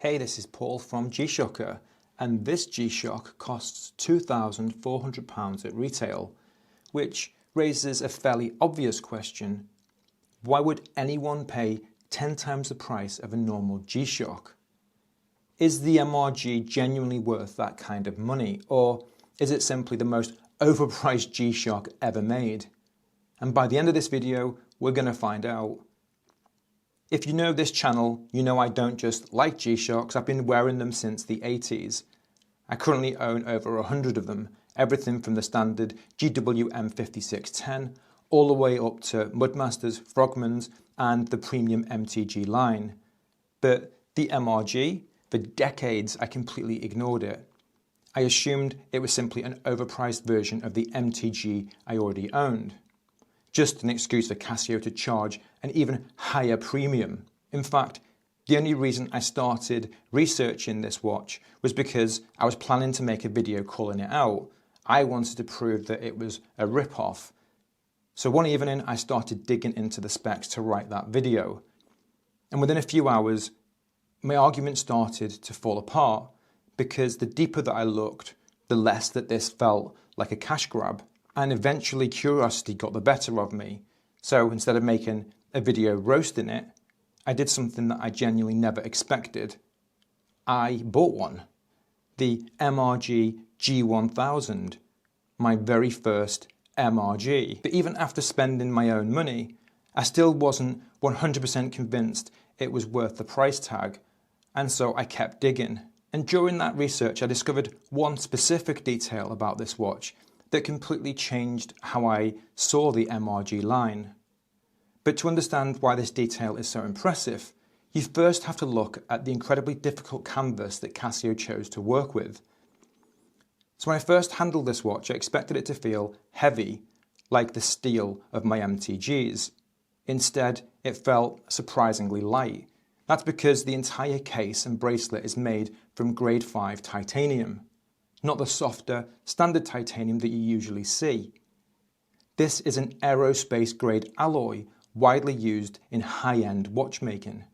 Hey, this is Paul from GShocker, and this G-Shock costs £2,400 at retail, which raises a fairly obvious question. Why would anyone pay 10 times the price of a normal G-Shock? Is the MR-G genuinely worth that kind of money, or is it simply the most overpriced G-Shock ever made? And by the end of this video, we're going to find out. If you know this channel, you know I don't just like G-Shocks, I've been wearing them since the 80s. I currently own over 100 of them, everything from the standard GWM 5610 all the way up to Mudmasters, Frogmans and the premium MT-G line. But the MR-G, for decades I completely ignored it. I assumed it was simply an overpriced version of the MT-G I already owned. Just an excuse for Casio to charge an even higher premium. In fact, the only reason I started researching this watch was because I was planning to make a video calling it out. I wanted to prove that it was a rip-off. So one evening I started digging into the specs to write that video. And within a few hours, my argument started to fall apart because the deeper that I looked, the less that this felt like a cash grab. And eventually curiosity got the better of me. So instead of making a video roasting it, I did something that I genuinely never expected. I bought one. The MR-G G1000. My very first MR-G. But even after spending my own money, I still wasn't 100% convinced it was worth the price tag. And so I kept digging. And during that research, I discovered one specific detail about this watch that completely changed how I saw the MR-G line. But to understand why this detail is so impressive, you first have to look at the incredibly difficult canvas that Casio chose to work with. So when I first handled this watch, I expected it to feel heavy, like the steel of my MT-Gs. Instead, it felt surprisingly light. That's because the entire case and bracelet is made from grade 5 titanium, not the softer, standard titanium that you usually see. This is an aerospace grade alloy widely used in high-end watchmaking.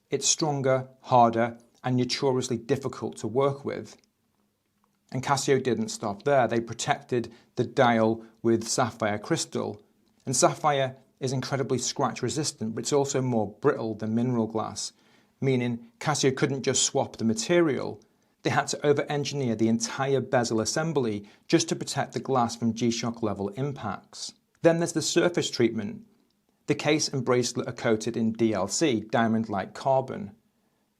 It's stronger, harder, and notoriously difficult to work with. And Casio didn't stop there. They protected the dial with sapphire crystal. And sapphire is incredibly scratch resistant, but it's also more brittle than mineral glass, meaning Casio couldn't just swap the material. They had to over-engineer the entire bezel assembly just to protect the glass from G-Shock level impacts. Then there's the surface treatment. The case and bracelet are coated in DLC, diamond-like carbon.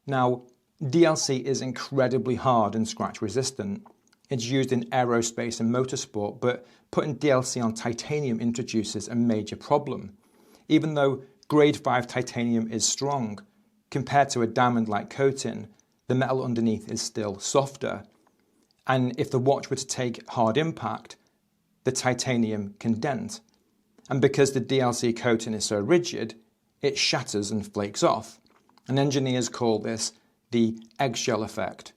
Now, DLC is incredibly hard and scratch resistant. It's used in aerospace and motorsport, but putting DLC on titanium introduces a major problem. Even though grade 5 titanium is strong, compared to a diamond-like coating, the metal underneath is still softer. And if the watch were to take hard impact, the titanium can dent. And because the DLC coating is so rigid, it shatters and flakes off. And engineers call this the eggshell effect.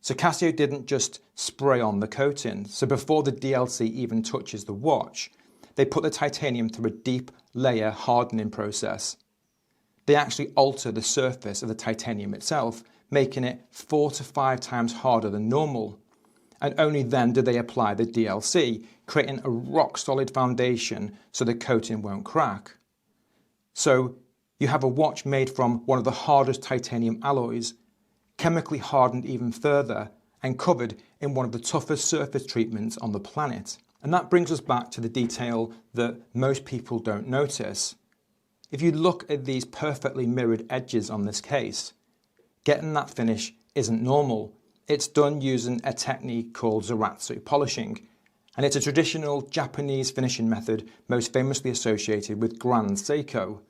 So Casio didn't just spray on the coating. So before the DLC even touches the watch, they put the titanium through a deep layer hardening process. They actually alter the surface of the titanium itself, making it 4 to 5 times harder than normal. And only then do they apply the DLC, creating a rock-solid foundation so the coating won't crack. So you have a watch made from one of the hardest titanium alloys, chemically hardened even further, and covered in one of the toughest surface treatments on the planet. And that brings us back to the detail that most people don't notice. If you look at these perfectly mirrored edges on this case, getting that finish isn't normal. It's done using a technique called Zaratsu polishing, and it's a traditional Japanese finishing method most famously associated with Grand Seiko.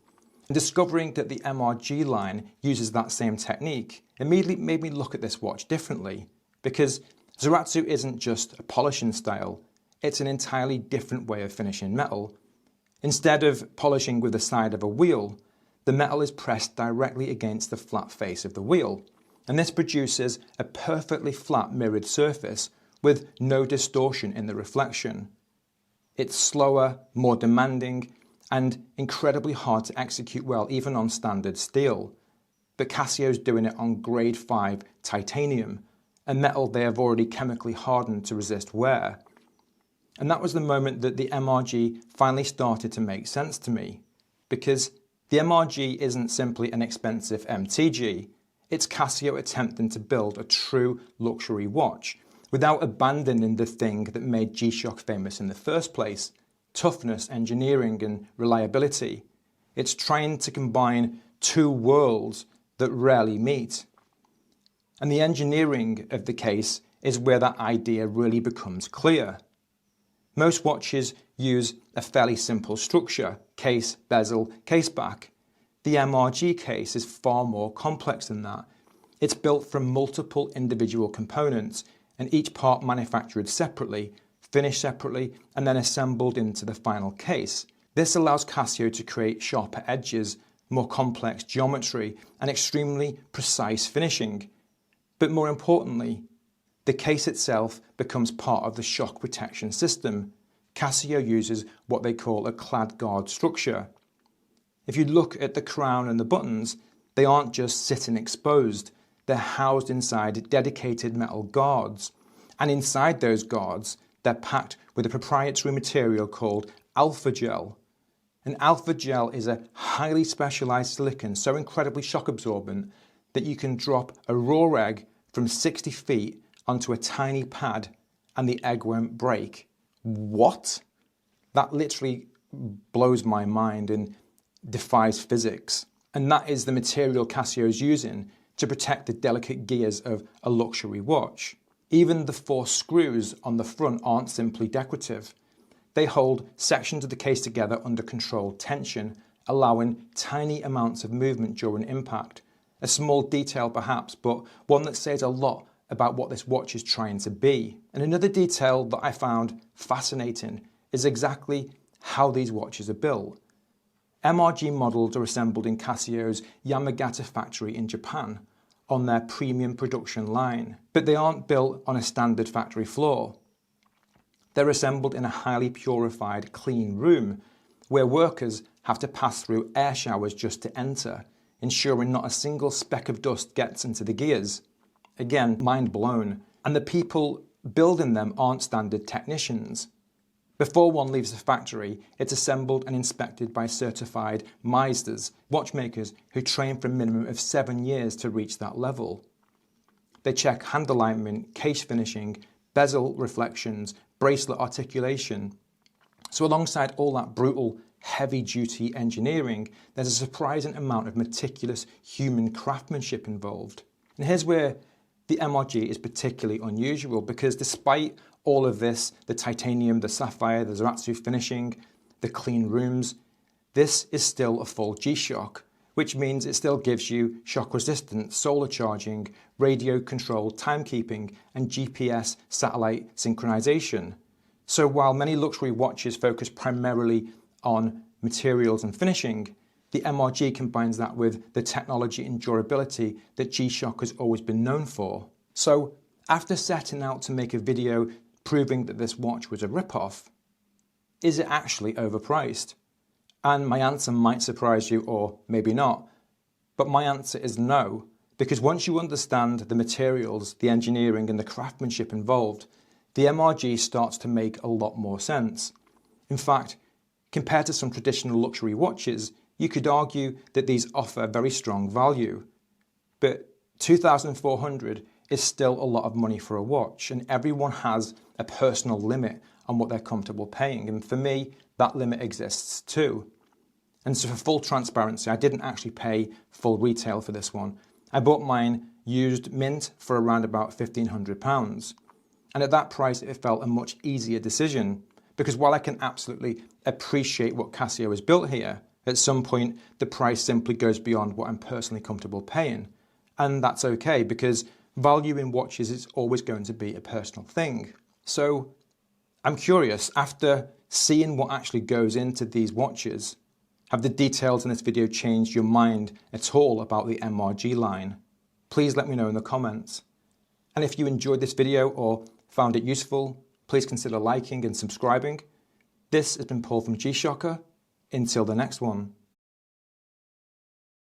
And discovering that the MR-G line uses that same technique immediately made me look at this watch differently, because Zaratsu isn't just a polishing style, it's an entirely different way of finishing metal. Instead of polishing with the side of a wheel, the metal is pressed directly against the flat face of the wheel, and this produces a perfectly flat mirrored surface with no distortion in the reflection. It's slower, more demanding, and incredibly hard to execute well even on standard steel. but Casio's doing it on grade 5 titanium, a metal they have already chemically hardened to resist wear. And that was the moment that the MR-G finally started to make sense to me, because the MR-G isn't simply an expensive MT-G, it's Casio attempting to build a true luxury watch without abandoning the thing that made G-Shock famous in the first place: toughness, engineering and reliability. It's trying to combine two worlds that rarely meet. And the engineering of the case is where that idea really becomes clear. Most watches use a fairly simple structure: case, bezel, case back. The MR-G case is far more complex than that. It's built from multiple individual components, and each part manufactured separately, finished separately, and then assembled into the final case. This allows Casio to create sharper edges, more complex geometry, and extremely precise finishing. But more importantly, the case itself becomes part of the shock protection system. Casio uses what they call a clad guard structure. If you look at the crown and the buttons, they aren't just sitting exposed, they're housed inside dedicated metal guards. And inside those guards, they're packed with a proprietary material called alpha gel. And alpha gel is a highly specialized silicon, so incredibly shock absorbent that you can drop a raw egg from 60 feet onto a tiny pad and the egg won't break. What? That literally blows my mind and defies physics. And that is the material Casio's using to protect the delicate gears of a luxury watch. Even the 4 screws on the front aren't simply decorative. They hold sections of the case together under controlled tension, allowing tiny amounts of movement during impact. A small detail perhaps, but one that says a lot about what this watch is trying to be. And another detail that I found fascinating is exactly how these watches are built. MR-G models are assembled in Casio's Yamagata factory in Japan on their premium production line, but they aren't built on a standard factory floor. They're assembled in a highly purified, clean room where workers have to pass through air showers just to enter, ensuring not a single speck of dust gets into the gears. Again, mind blown. And the people building them aren't standard technicians. Before one leaves the factory, it's assembled and inspected by certified Meisters, watchmakers who train for a minimum of 7 years to reach that level. They check hand alignment, case finishing, bezel reflections, bracelet articulation. So alongside all that brutal, heavy-duty engineering, there's a surprising amount of meticulous human craftsmanship involved. And here's where the MR-G is particularly unusual, because despite all of this, the titanium, the sapphire, the Zaratsu finishing, the clean rooms, this is still a full G-Shock, which means it still gives you shock resistance, solar charging, radio controlled timekeeping, and GPS satellite synchronization. So while many luxury watches focus primarily on materials and finishing, the MR-G combines that with the technology and durability that G-Shock has always been known for. So after setting out to make a video proving that this watch was a rip-off, is it actually overpriced? And my answer might surprise you, or maybe not, but my answer is no, because once you understand the materials, the engineering and the craftsmanship involved, the MR-G starts to make a lot more sense. In fact, compared to some traditional luxury watches, you could argue that these offer very strong value. But $2,400 is still a lot of money for a watch, and everyone has a personal limit on what they're comfortable paying. And for me, that limit exists too. And so for full transparency, I didn't actually pay full retail for this one. I bought mine used mint for around about £1,500. And at that price, it felt a much easier decision, because while I can absolutely appreciate what Casio has built here, at some point, the price simply goes beyond what I'm personally comfortable paying. And that's okay, because value in watches is always going to be a personal thing. So I'm curious, after seeing what actually goes into these watches, have the details in this video changed your mind at all about the MR-G line? Please let me know in the comments. And if you enjoyed this video or found it useful, please consider liking and subscribing. This has been Paul from G-Shocker. Until the next one.